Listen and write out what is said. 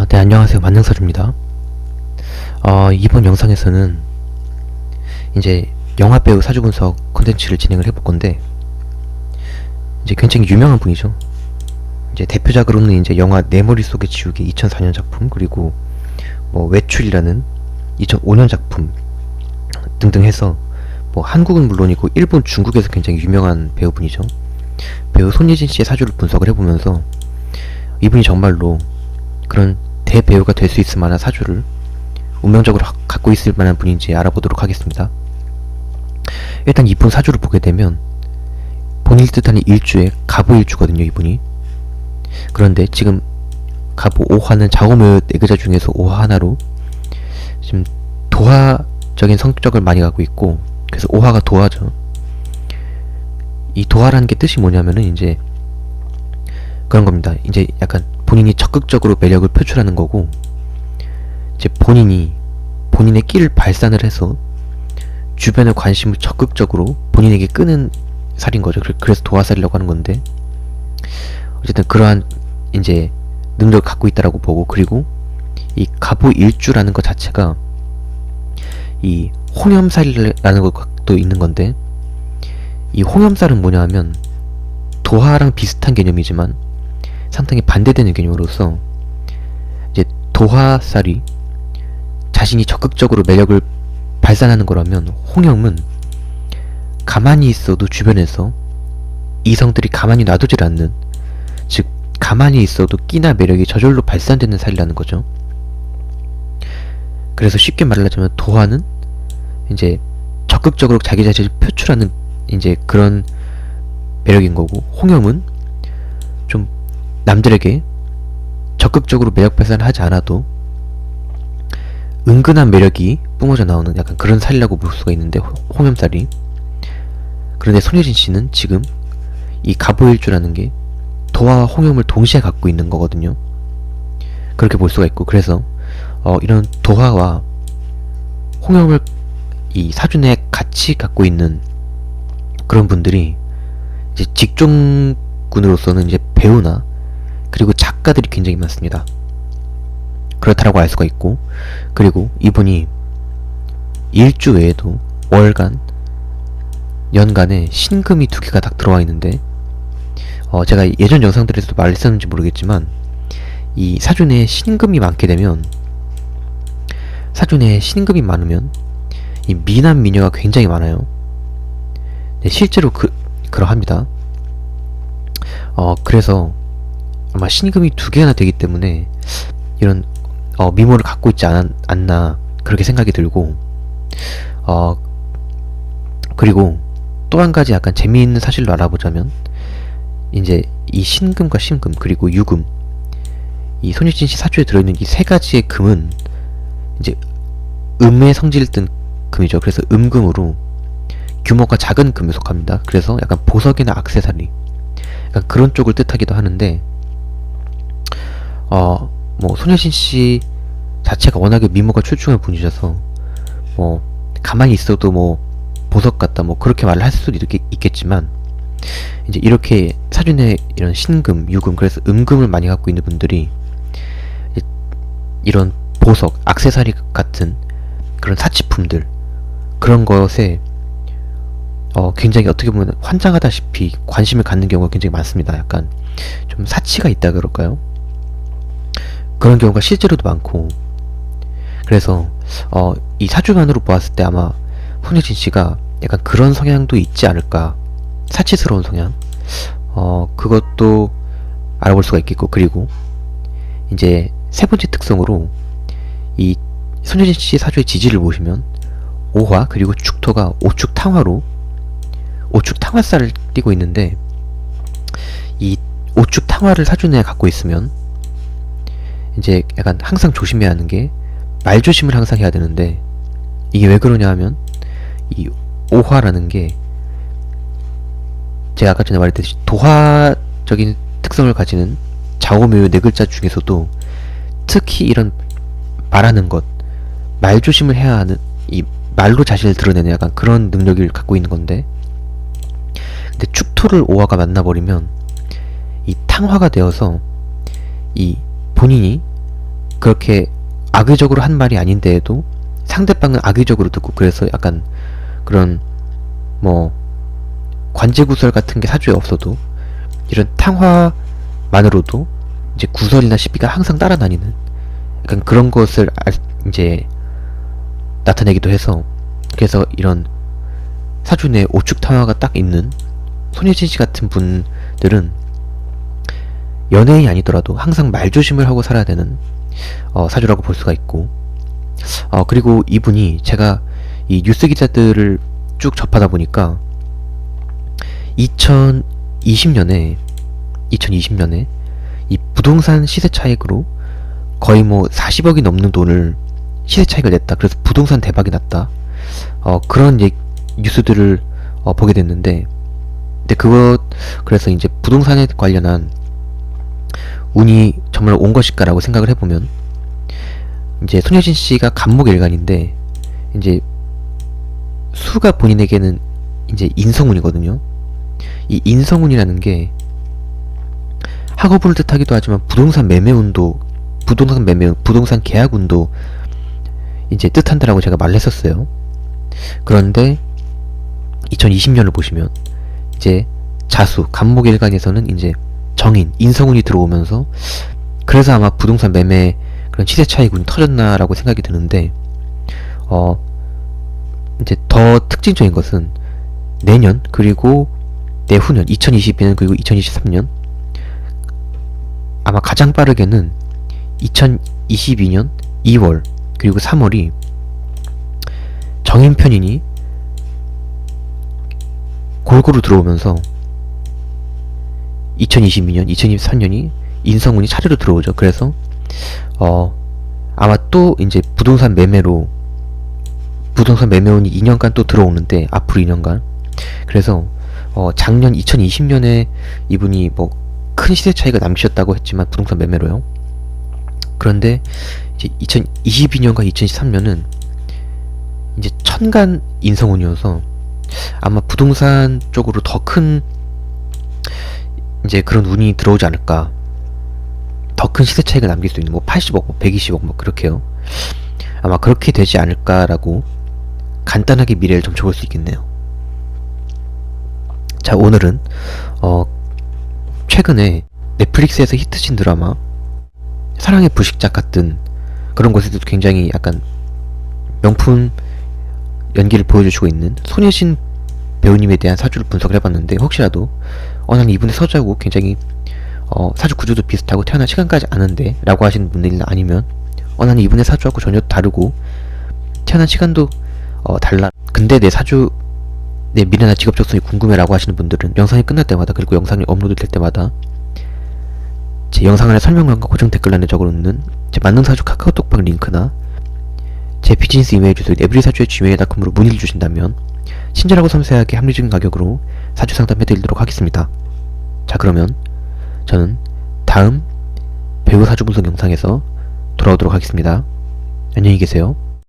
네, 안녕하세요. 만능설입니다. 이번 영상에서는 이제 영화배우 사주분석 콘텐츠를 진행을 해볼 건데, 이제 굉장히 유명한 분이죠. 이제 대표작으로는 이제 영화 내 머릿속에 지우개 2004년 작품, 그리고 뭐 외출이라는 2005년 작품 등등 해서 뭐 한국은 물론이고 일본, 중국에서 굉장히 유명한 배우분이죠. 배우 손예진 씨의 사주를 분석을 해보면서 이분이 정말로 그런 대배우가 될 수 있을 만한 사주를 운명적으로 갖고 있을 만한 분인지 알아보도록 하겠습니다. 일단 이분 사주를 보게 되면 본인이 뜻하는 일주에 갑오일주거든요, 이분이. 그런데 지금 갑오 5화는 좌우묘 4글자 중에서 5화 하나로 지금 도화적인 성격을 많이 갖고 있고, 그래서 5화가 도화죠. 이 도화라는 게 뜻이 뭐냐면은 이제 그런 겁니다. 이제 약간 본인이 적극적으로 매력을 표출하는 거고, 이제 본인의 끼를 발산을 해서 주변의 관심을 적극적으로 본인에게 끄는 살인 거죠. 그래서 도화살이라고 하는 건데, 어쨌든 그러한 이제 능력을 갖고 있다라고 보고, 그리고 이 갑오일주라는 것 자체가 이 홍염살이라는 것도 있는 건데, 이 홍염살은 뭐냐 하면 도화랑 비슷한 개념이지만 상당히 반대되는 개념으로서, 이제 도화살이 자신이 적극적으로 매력을 발산하는 거라면, 홍염은 가만히 있어도 주변에서 이성들이 가만히 놔두질 않는, 즉 가만히 있어도 끼나 매력이 저절로 발산되는 살이라는 거죠. 그래서 쉽게 말하자면 도화는 이제 적극적으로 자기 자신을 표출하는 이제 그런 매력인 거고, 홍염은 좀 남들에게 적극적으로 매력 발산을 하지 않아도 은근한 매력이 뿜어져 나오는 약간 그런 살이라고 볼 수가 있는데, 홍염살이. 그런데 손예진 씨는 지금 이 갑오일주라는 게 도화와 홍염을 동시에 갖고 있는 거거든요. 그렇게 볼 수가 있고, 그래서 이런 도화와 홍염을 이 사주 내에 같이 갖고 있는 그런 분들이 이제 직종군으로서는 이제 배우나 그리고 작가들이 굉장히 많습니다. 그렇다라고 알 수가 있고, 그리고 이분이 일주 외에도 월간, 연간에 신금이 2개가 딱 들어와 있는데, 제가 예전 영상들에서도 말했었는지 모르겠지만, 이 사주 내에 신금이 많게 되면, 사주 내에 신금이 많으면 이 미남 미녀가 굉장히 많아요. 네, 실제로 그러합니다. 그래서 아마 신금이 2개나 되기 때문에 이런 미모를 갖고 있지 않나 그렇게 생각이 들고, 그리고 또 한 가지 약간 재미있는 사실로 알아보자면, 이제 이 신금과 신금 그리고 유금, 이 손예진 씨 사주에 들어있는 이 3가지의 금은 이제 음의 성질을 띨 금이죠. 그래서 음금으로 규모가 작은 금에 속합니다. 그래서 약간 보석이나 액세서리, 약간 그런 쪽을 뜻하기도 하는데, 뭐 손예진 씨 자체가 워낙에 미모가 출중한 분이셔서 뭐 가만히 있어도 뭐 보석 같다 뭐 그렇게 말을 할 수도 있겠지만, 이제 이렇게 사주에 이런 신금, 유금, 그래서 음금을 많이 갖고 있는 분들이 이런 보석, 액세서리 같은 그런 사치품들, 그런 것에 굉장히 어떻게 보면 환장하다시피 관심을 갖는 경우가 굉장히 많습니다. 약간 좀 사치가 있다 그럴까요? 그런 경우가 실제로도 많고, 그래서 이 사주만으로 보았을 때 아마 손예진 씨가 약간 그런 성향도 있지 않을까, 사치스러운 성향, 그것도 알아볼 수가 있겠고, 그리고 이제 3번째 특성으로 이 손예진 씨 사주의 지지를 보시면 5화 그리고 축토가 오축탕화로 오축탕화살을 띠고 있는데, 이 오축탕화를 사주 내에 갖고 있으면 이제 약간 항상 조심해야 하는 게, 말조심을 항상 해야 되는데, 이게 왜 그러냐 하면 이 5화라는 게 제가 아까 전에 말했듯이 도화적인 특성을 가지는 좌우묘 4글자 중에서도 특히 이런 말하는 것, 말조심을 해야 하는, 이 말로 자신을 드러내는 약간 그런 능력을 갖고 있는 건데, 근데 축토를 5화가 만나버리면 이 탕화가 되어서 이 본인이 그렇게 악의적으로 한 말이 아닌데도 상대방은 악의적으로 듣고, 그래서 약간 그런 뭐 관제구설 같은 게 사주에 없어도 이런 탕화만으로도 이제 구설이나 시비가 항상 따라다니는 약간 그런 것을 이제 나타내기도 해서, 그래서 이런 사주 내 오축탕화가 딱 있는 손예진 씨 같은 분들은 연예인이 아니더라도 항상 말조심을 하고 살아야 되는 사주라고 볼 수가 있고, 그리고 이분이 제가 이 뉴스 기사들을 쭉 접하다 보니까 2020년에 이 부동산 시세 차익으로 거의 뭐 40억이 넘는 돈을 시세 차익을 냈다. 그래서 부동산 대박이 났다. 그런 뉴스들을 보게 됐는데, 근데 그래서 이제 부동산에 관련한 운이 정말 온 것일까라고 생각을 해보면, 이제 손예진 씨가 간목일간인데 이제 수가 본인에게는 이제 인성운이거든요. 이 인성운이라는 게 학업운을 뜻하기도 하지만 부동산 계약운도 이제 뜻한다라고 제가 말을 했었어요. 그런데 2020년을 보시면 이제 자수, 간목일간에서는 이제 정인, 인성운이 들어오면서, 그래서 아마 부동산 매매 그런 시세 차익운이 터졌나라고 생각이 드는데, 이제 더 특징적인 것은 내년, 그리고 내후년 2022년 그리고 2023년, 아마 가장 빠르게는 2022년 2월 그리고 3월이 정인편인이 골고루 들어오면서 2022년, 2023년이 인성운이 차례로 들어오죠. 그래서 아마 또 이제 부동산 매매운이 2년간 또 들어오는데, 앞으로 2년간. 그래서 작년 2020년에 이분이 뭐 큰 시세 차이가 남기셨다고 했지만 부동산 매매로요. 그런데 이제 2022년과 2023년은 이제 천간 인성운이어서 아마 부동산 쪽으로 더 큰 이제 그런 운이 들어오지 않을까. 더 큰 시세 차익을 남길 수 있는 뭐 80억, 뭐 120억 뭐 그렇게요. 아마 그렇게 되지 않을까라고 간단하게 미래를 좀 적을 수 있겠네요. 자, 오늘은 최근에 넷플릭스에서 히트친 드라마 사랑의 불식작 같은 그런 곳에서도 굉장히 약간 명품 연기를 보여주시고 있는 손예진 배우님에 대한 사주를 분석을 해봤는데, 혹시라도 나는 이분의 사주하고 굉장히 사주 구조도 비슷하고 태어난 시간까지 아는데 라고 하시는 분들이나, 아니면 나는 이분의 사주하고 전혀 다르고 태어난 시간도 달라, 근데 내 미래나 직업 적성이 궁금해 라고 하시는 분들은 영상이 끝날 때마다, 그리고 영상이 업로드 될 때마다 제 영상 안에 설명란과 고정 댓글란에 적어놓는 제 만능사주 카카오톡방 링크나 제 비즈니스 이메일 주소 에브리사주의@gmail.com으로 문의를 주신다면 친절하고 섬세하게 합리적인 가격으로 사주 상담해드리도록 하겠습니다. 자, 그러면 저는 다음 배우 사주 분석 영상에서 돌아오도록 하겠습니다. 안녕히 계세요.